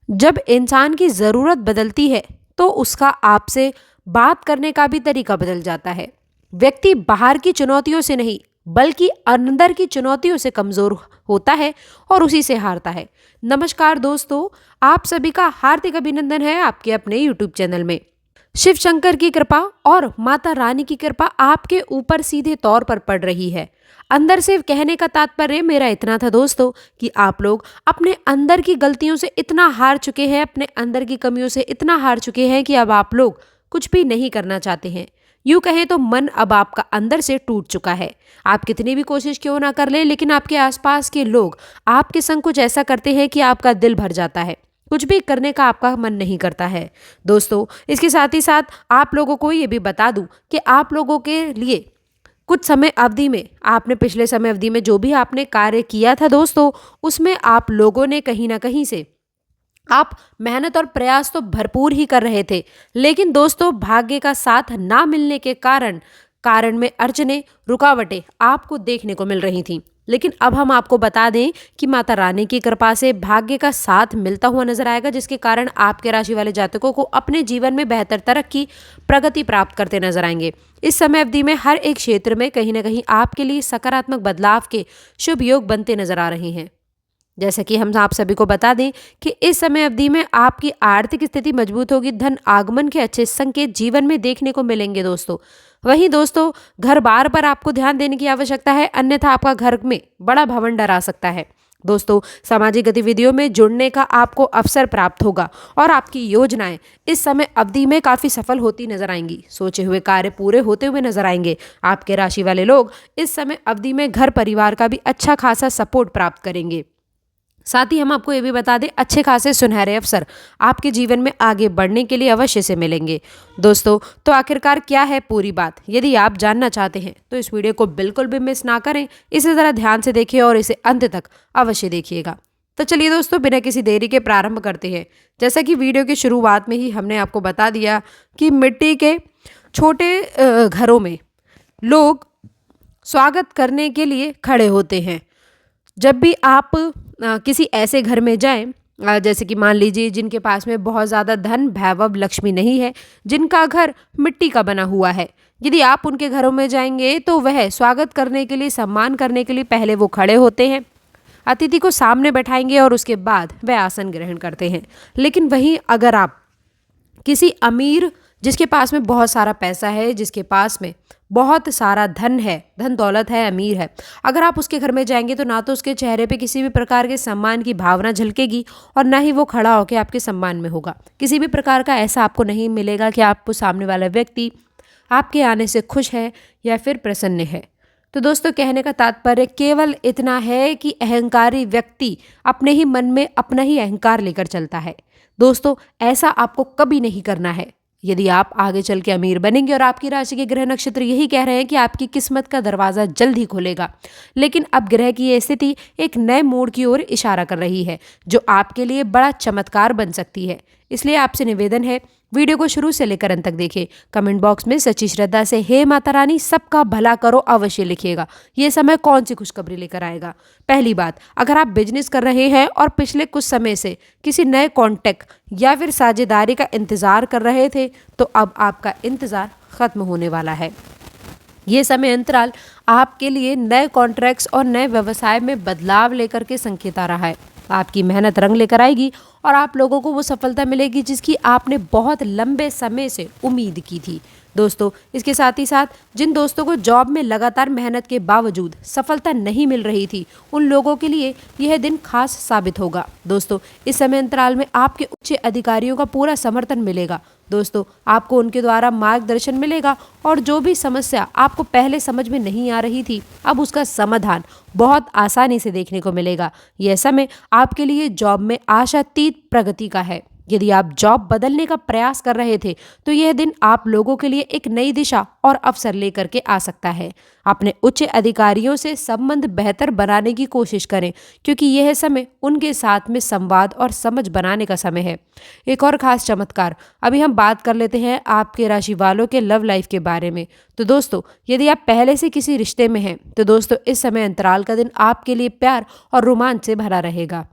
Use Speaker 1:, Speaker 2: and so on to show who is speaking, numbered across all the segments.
Speaker 1: जब इंसान की ज़रूरत बदलती है तो उसका आपसे बात करने का भी तरीका बदल जाता है। व्यक्ति बाहर की चुनौतियों से नहीं बल्कि अंदर की चुनौतियों से कमज़ोर होता है और उसी से हारता है। नमस्कार दोस्तों, आप सभी का हार्दिक अभिनंदन है आपके अपने यूट्यूब चैनल में। शिव शंकर की कृपा और माता रानी की कृपा आपके ऊपर सीधे तौर पर पड़ रही है। अंदर से कहने का तात्पर्य मेरा इतना था दोस्तों कि आप लोग अपने अंदर की गलतियों से इतना हार चुके हैं, अपने अंदर की कमियों से इतना हार चुके हैं कि अब आप लोग कुछ भी नहीं करना चाहते हैं। यूं कहें तो मन अब आपका अंदर से टूट चुका है। आप कितनी भी कोशिश क्यों ना कर लें, लेकिन आपके आसपास के लोग आपके संग कुछ ऐसा करते हैं कि आपका दिल भर जाता है। कुछ भी करने का आपका मन नहीं करता है। दोस्तों, इसके साथ ही साथ आप लोगों को ये भी बता दूं कि आप लोगों के लिए कुछ समय अवधि में, आपने पिछले समय अवधि में जो भी आपने कार्य किया था दोस्तों, उसमें आप लोगों ने कहीं ना कहीं से आप मेहनत और प्रयास तो भरपूर ही कर रहे थे, लेकिन दोस्तों भाग्य का साथ ना मिलने के कारण कारण में अड़चने, रुकावटें आपको देखने को मिल रही थीं। लेकिन अब हम आपको बता दें कि माता रानी की कृपा से भाग्य का साथ मिलता हुआ नजर आएगा, जिसके कारण आपके राशि वाले जातकों को अपने जीवन में बेहतर तरक्की, प्रगति प्राप्त करते नजर आएंगे। इस समय अवधि में हर एक क्षेत्र में कहीं ना कहीं आपके लिए सकारात्मक बदलाव के शुभ योग बनते नजर आ रहे हैं। जैसा कि हम आप सभी को बता दें कि इस समय अवधि में आपकी आर्थिक स्थिति मजबूत होगी, धन आगमन के अच्छे संकेत जीवन में देखने को मिलेंगे दोस्तों। वहीं दोस्तों, घर बार पर आपको ध्यान देने की आवश्यकता है, अन्यथा आपका घर में बड़ा भवन आ सकता है। दोस्तों, सामाजिक गतिविधियों में जुड़ने का आपको अवसर प्राप्त होगा और आपकी योजनाएं इस समय अवधि में काफी सफल होती नजर आएंगी। सोचे हुए कार्य पूरे होते हुए नजर आएंगे। आपके राशि वाले लोग इस समय अवधि में घर परिवार का भी अच्छा खासा सपोर्ट प्राप्त करेंगे। साथ ही हम आपको ये भी बता दें, अच्छे खासे सुनहरे अवसर आपके जीवन में आगे बढ़ने के लिए अवश्य से मिलेंगे। दोस्तों, तो आखिरकार क्या है पूरी बात, यदि आप जानना चाहते हैं तो इस वीडियो को बिल्कुल भी मिस ना करें, इसे ज़रा ध्यान से देखिए और इसे अंत तक अवश्य देखिएगा। तो चलिए दोस्तों, बिना किसी देरी के प्रारंभ करते हैं। जैसा कि वीडियो की शुरुआत में ही हमने आपको बता दिया कि मिट्टी के छोटे घरों में लोग स्वागत करने के लिए खड़े होते हैं। जब भी आप किसी ऐसे घर में जाएं, जैसे कि मान लीजिए जिनके पास में बहुत ज़्यादा धन, वैभव, लक्ष्मी नहीं है, जिनका घर मिट्टी का बना हुआ है, यदि आप उनके घरों में जाएंगे तो वह स्वागत करने के लिए, सम्मान करने के लिए पहले वो खड़े होते हैं, अतिथि को सामने बैठाएंगे और उसके बाद वह आसन ग्रहण करते हैं। लेकिन वहीं अगर आप किसी अमीर, जिसके पास में बहुत सारा पैसा है, जिसके पास में बहुत सारा धन है, धन दौलत है, अमीर है, अगर आप उसके घर में जाएंगे तो ना तो उसके चेहरे पे किसी भी प्रकार के सम्मान की भावना झलकेगी और ना ही वो खड़ा होकर आपके सम्मान में होगा। किसी भी प्रकार का ऐसा आपको नहीं मिलेगा कि आपको सामने वाला व्यक्ति आपके आने से खुश है या फिर प्रसन्न है। तो दोस्तों, कहने का तात्पर्य केवल इतना है कि अहंकारी व्यक्ति अपने ही मन में अपना ही अहंकार लेकर चलता है। दोस्तों, ऐसा आपको कभी नहीं करना है। यदि आप आगे चल के अमीर बनेंगे और आपकी राशि के ग्रह नक्षत्र यही कह रहे हैं कि आपकी किस्मत का दरवाज़ा जल्द ही खुलेगा, लेकिन अब ग्रह की ये स्थिति एक नए मोड़ की ओर इशारा कर रही है जो आपके लिए बड़ा चमत्कार बन सकती है। इसलिए आपसे निवेदन है, वीडियो को शुरू से लेकर अंत तक देखिए। कमेंट बॉक्स में सच्ची श्रद्धा से हे माता रानी सबका भला करो अवश्य लिखिएगा। ये समय कौन सी खुशखबरी लेकर आएगा। पहली बात, अगर आप बिजनेस कर रहे हैं और पिछले कुछ समय से किसी नए कॉन्टैक्ट या फिर साझेदारी का इंतजार कर रहे थे, तो अब आपका इंतजार खत्म होने वाला है। ये समय अंतराल आपके लिए नए कॉन्ट्रैक्ट्स और नए व्यवसाय में बदलाव लेकर के संकेत आ रहा है। आपकी मेहनत रंग लेकर आएगी और आप लोगों को वो सफलता मिलेगी जिसकी आपने बहुत लंबे समय से उम्मीद की थी। दोस्तों, इसके साथ ही साथ जिन दोस्तों को जॉब में लगातार मेहनत के बावजूद सफलता नहीं मिल रही थी, उन लोगों के लिए यह दिन खास साबित होगा। दोस्तों, इस समय अंतराल में आपके उच्च अधिकारियों का पूरा समर्थन मिलेगा। दोस्तों, आपको उनके द्वारा मार्गदर्शन मिलेगा और जो भी समस्या आपको पहले समझ में नहीं आ रही थी, अब उसका समाधान बहुत आसानी से देखने को मिलेगा। यह समय आपके लिए जॉब में आशातीत प्रगति का है। यदि आप जॉब बदलने का प्रयास कर रहे थे तो यह दिन आप लोगों के लिए एक नई दिशा और अवसर लेकर के आ सकता है। अपने उच्च अधिकारियों से संबंध बेहतर बनाने की कोशिश करें, क्योंकि यह समय उनके साथ में संवाद और समझ बनाने का समय है। एक और खास चमत्कार, अभी हम बात कर लेते हैं आपके राशि वालों के लव लाइफ के बारे में। तो दोस्तों, यदि आप पहले से किसी रिश्ते में हैं तो दोस्तों, इस समय अंतराल का दिन आपके लिए प्यार और रोमांच से भरा रहेगा।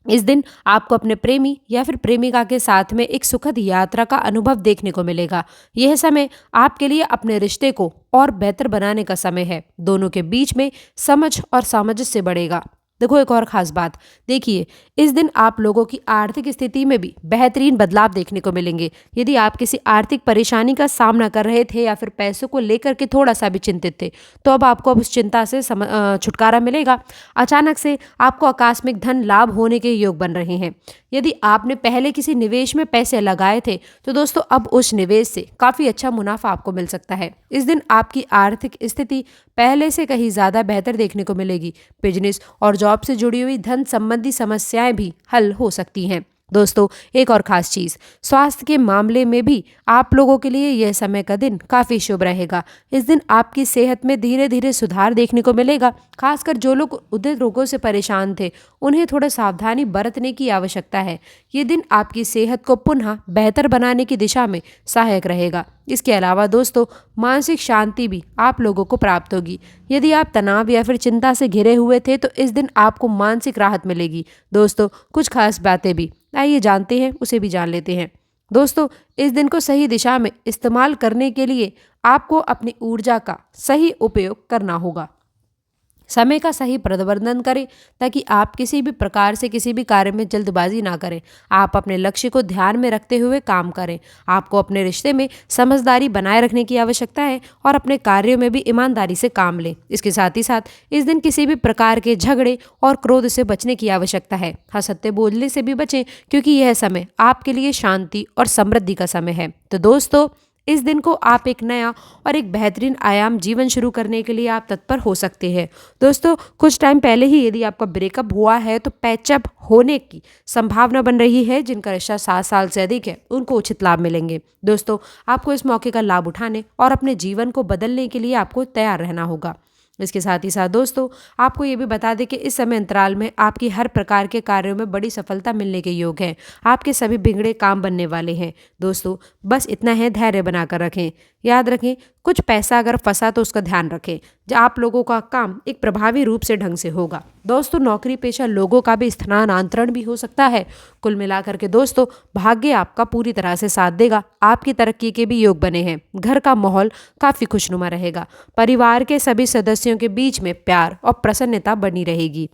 Speaker 1: इस दिन आपको अपने प्रेमी या फिर प्रेमिका के साथ में एक सुखद यात्रा का अनुभव देखने को मिलेगा। यह समय आपके लिए अपने रिश्ते को और बेहतर बनाने का समय है। दोनों के बीच में समझ और सामंजस्य बढ़ेगा। देखो एक और खास बात, देखिए इस दिन आप लोगों की आर्थिक स्थिति में भी बेहतरीन बदलाव देखने को मिलेंगे। यदि आप किसी आर्थिक परेशानी का सामना कर रहे थे या फिर पैसों को लेकर के थोड़ा सा भी चिंतित थे, तो अब आपको उस चिंता से छुटकारा मिलेगा। अचानक से आपको आकस्मिक धन लाभ होने के योग बन रहे हैं। यदि आपने पहले किसी निवेश में पैसे लगाए थे, तो दोस्तों अब उस निवेश से काफ़ी अच्छा मुनाफा आपको मिल सकता है। इस दिन आपकी आर्थिक स्थिति पहले से कहीं ज़्यादा बेहतर देखने को मिलेगी। बिजनेस और जॉब से जुड़ी हुई धन संबंधी समस्याएं भी हल हो सकती हैं। दोस्तों एक और खास चीज़, स्वास्थ्य के मामले में भी आप लोगों के लिए यह समय का दिन काफ़ी शुभ रहेगा। इस दिन आपकी सेहत में धीरे धीरे सुधार देखने को मिलेगा। खासकर जो लोग उदर रोगों से परेशान थे, उन्हें थोड़ा सावधानी बरतने की आवश्यकता है। ये दिन आपकी सेहत को पुनः बेहतर बनाने की दिशा में सहायक रहेगा। इसके अलावा दोस्तों मानसिक शांति भी आप लोगों को प्राप्त होगी। यदि आप तनाव या फिर चिंता से घिरे हुए थे, तो इस दिन आपको मानसिक राहत मिलेगी। दोस्तों कुछ खास बातें भी आइए जानते हैं, उसे भी जान लेते हैं। दोस्तों इस दिन को सही दिशा में इस्तेमाल करने के लिए आपको अपनी ऊर्जा का सही उपयोग करना होगा। समय का सही प्रबंधन करें ताकि आप किसी भी प्रकार से किसी भी कार्य में जल्दबाजी ना करें। आप अपने लक्ष्य को ध्यान में रखते हुए काम करें। आपको अपने रिश्ते में समझदारी बनाए रखने की आवश्यकता है और अपने कार्यों में भी ईमानदारी से काम लें। इसके साथ ही साथ इस दिन किसी भी प्रकार के झगड़े और क्रोध से बचने की आवश्यकता है। असत्य बोलने से भी बचें, क्योंकि यह समय आपके लिए शांति और समृद्धि का समय है। तो दोस्तों इस दिन को आप एक नया और एक बेहतरीन आयाम जीवन शुरू करने के लिए आप तत्पर हो सकते हैं। दोस्तों कुछ टाइम पहले ही यदि आपका ब्रेकअप हुआ है, तो पैचअप होने की संभावना बन रही है। जिनका रिश्ता 7 साल से अधिक है, उनको उचित लाभ मिलेंगे। दोस्तों आपको इस मौके का लाभ उठाने और अपने जीवन को बदलने के लिए आपको तैयार रहना होगा। इसके साथ ही साथ दोस्तों आपको ये भी बता दें कि इस समय अंतराल में आपकी हर प्रकार के कार्यों में बड़ी सफलता मिलने के योग हैं। आपके सभी बिगड़े काम बनने वाले हैं। दोस्तों बस इतना है, धैर्य बनाकर रखें। याद रखें कुछ पैसा अगर फंसा तो उसका ध्यान रखें। जो आप लोगों का काम एक प्रभावी रूप से ढंग से होगा। दोस्तों नौकरी पेशा लोगों का भी स्थानांतरण भी हो सकता है। कुल मिलाकर के दोस्तों भाग्य आपका पूरी तरह से साथ देगा। आपकी तरक्की के भी योग बने हैं। घर का माहौल काफ़ी खुशनुमा रहेगा। परिवार के सभी सदस्यों के बीच में प्यार और प्रसन्नता बनी रहेगी।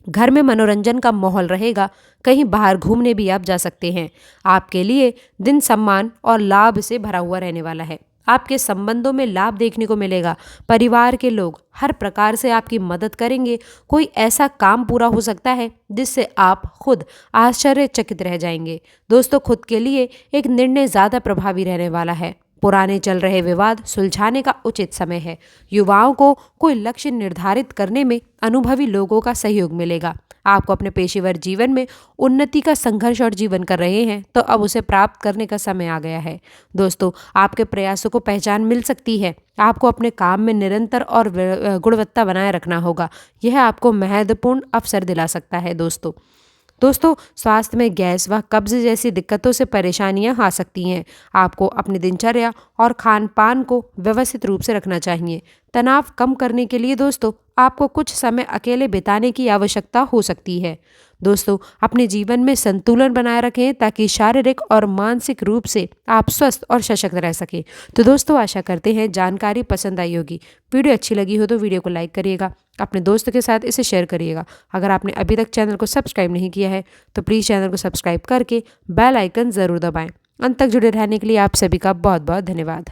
Speaker 1: घर में मनोरंजन का माहौल रहेगा। कहीं बाहर घूमने भी आप जा सकते हैं। आपके लिए दिन सम्मान और लाभ से भरा हुआ रहने वाला है। आपके संबंधों में लाभ देखने को मिलेगा। परिवार के लोग हर प्रकार से आपकी मदद करेंगे। कोई ऐसा काम पूरा हो सकता है जिससे आप खुद आश्चर्यचकित रह जाएंगे। दोस्तों खुद के लिए एक निर्णय ज़्यादा प्रभावी रहने वाला है। पुराने चल रहे विवाद सुलझाने का उचित समय है। युवाओं को कोई लक्ष्य निर्धारित करने में अनुभवी लोगों का सहयोग मिलेगा। आपको अपने पेशेवर जीवन में उन्नति का संघर्ष और जीवन कर रहे हैं, तो अब उसे प्राप्त करने का समय आ गया है। दोस्तों आपके प्रयासों को पहचान मिल सकती है। आपको अपने काम में निरंतर और गुणवत्ता बनाए रखना होगा। यह आपको महत्वपूर्ण अवसर दिला सकता है। दोस्तों स्वास्थ्य में गैस व कब्ज जैसी दिक्कतों से परेशानियां आ सकती हैं। आपको अपनी दिनचर्या और खान पान को व्यवस्थित रूप से रखना चाहिए। तनाव कम करने के लिए दोस्तों आपको कुछ समय अकेले बिताने की आवश्यकता हो सकती है। दोस्तों अपने जीवन में संतुलन बनाए रखें ताकि शारीरिक और मानसिक रूप से आप स्वस्थ और सशक्त रह सकें। तो दोस्तों आशा करते हैं जानकारी पसंद आई होगी। वीडियो अच्छी लगी हो तो वीडियो को लाइक करिएगा, अपने दोस्तों के साथ इसे शेयर करिएगा। अगर आपने अभी तक चैनल को सब्सक्राइब नहीं किया है तो प्लीज़ चैनल को सब्सक्राइब करके बेल आइकन ज़रूर दबाएं। अंत तक जुड़े रहने के लिए आप सभी का बहुत बहुत धन्यवाद।